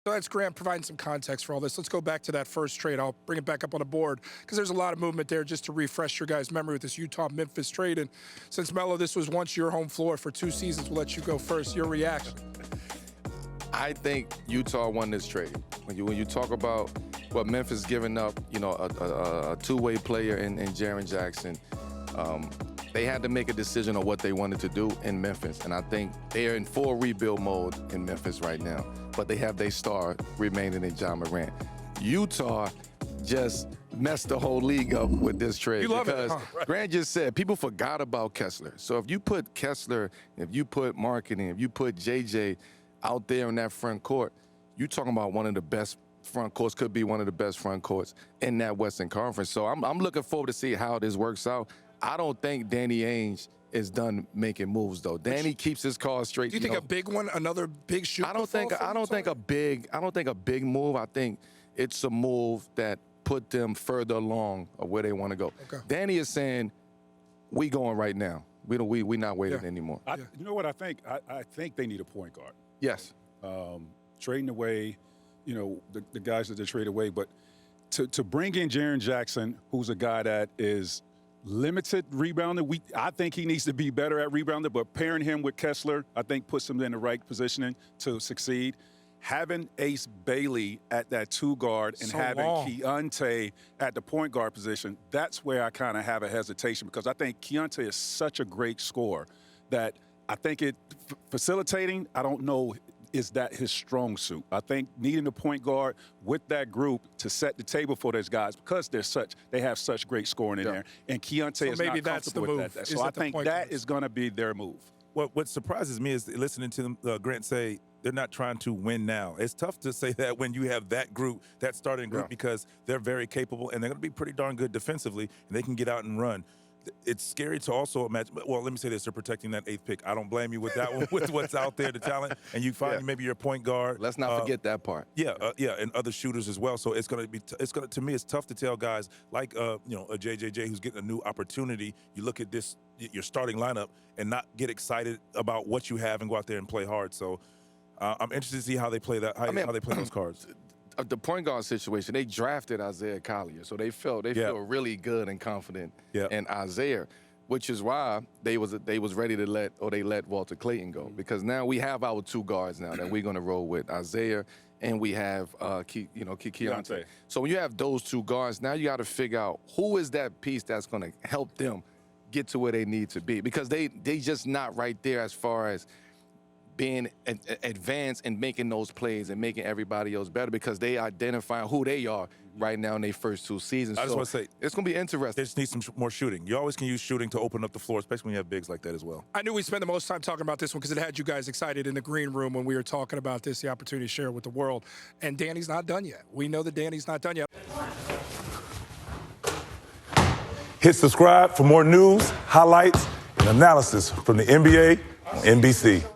So that's Grant providing some context for all this. Let's go back to that first trade. I'll bring it back up on the board because there's a lot of movement there just to refresh your guys' memory with this Utah-Memphis trade. And since, Melo, this was once your home floor for 2 seasons, we'll let you go first. Your reaction? I think Utah won this trade. When you talk about what Memphis giving up, a two-way player in Jaren Jackson, they had to make a decision on what they wanted to do in Memphis. And I think they are in full rebuild mode in Memphis right now. But they have their star remaining in John Morant. Utah just messed the whole league up with this trade. You love because it, huh? Right. Grant just said people forgot about Kessler. So if you put Kessler, if you put marketing, if you put JJ out there in that front court, you're talking about one of the best front courts, could be one of the best front courts in that Western Conference. So I'm looking forward to see how this works out. I don't think Danny Ainge is done making moves though. Danny keeps his cards straight. Do you think a big one, another big shoot? I don't think a big move. I think it's a move that put them further along of where they want to go. Okay. Danny is saying, we going right now. We not waiting anymore. You know what I think? I think they need a point guard. Yes. Trading away, the guys that they trade away, but to bring in Jaren Jackson, who's a guy that is limited rebounder. I think he needs to be better at rebounder, but pairing him with Kessler, I think puts him in the right positioning to succeed. Having Ace Bailey at that 2 guard and having Keontae at the point guard position, that's where I kind of have a hesitation because I think Keontae is such a great scorer that I think facilitating, I don't know, is that his strong suit. I think needing a point guard with that group to set the table for those guys because they have such great scoring in there, and Keontae is not comfortable with that. So I think that is going to be their move. What surprises me is listening to them, Grant say they're not trying to win now. It's tough to say that when you have that group, that starting group, because they're very capable and they're going to be pretty darn good defensively, and they can get out and run. It's scary to also imagine. Well, let me say this: they're protecting that 8th pick. I don't blame you with that one, with what's out there, the talent, and you find maybe your point guard. Let's not forget that part. Yeah, and other shooters as well. So it's going to be. To me, it's tough to tell guys like a JJJ who's getting a new opportunity. You look at this, your starting lineup, and not get excited about what you have and go out there and play hard. So I'm interested to see how they play that. How they play those cards. The point guard situation, they drafted Isaiah Collier, so they feel really good and confident in Isaiah, which is why they was ready to let Walter Clayton go, because now we have our 2 guards now that we're going to roll with, Isaiah, and we have Keontae. So when you have those 2 guards, now you got to figure out who is that piece that's going to help them get to where they need to be, because they just not right there as far as being advanced and making those plays and making everybody else better, because they identify who they are right now in their first 2 seasons. I just want to say, it's going to be interesting. They just need some more shooting. You always can use shooting to open up the floor, especially when you have bigs like that as well. I knew we'd spend the most time talking about this one because it had you guys excited in the green room when we were talking about this, the opportunity to share with the world. And Danny's not done yet. We know that Danny's not done yet. Hit subscribe for more news, highlights, and analysis from the NBA on NBC.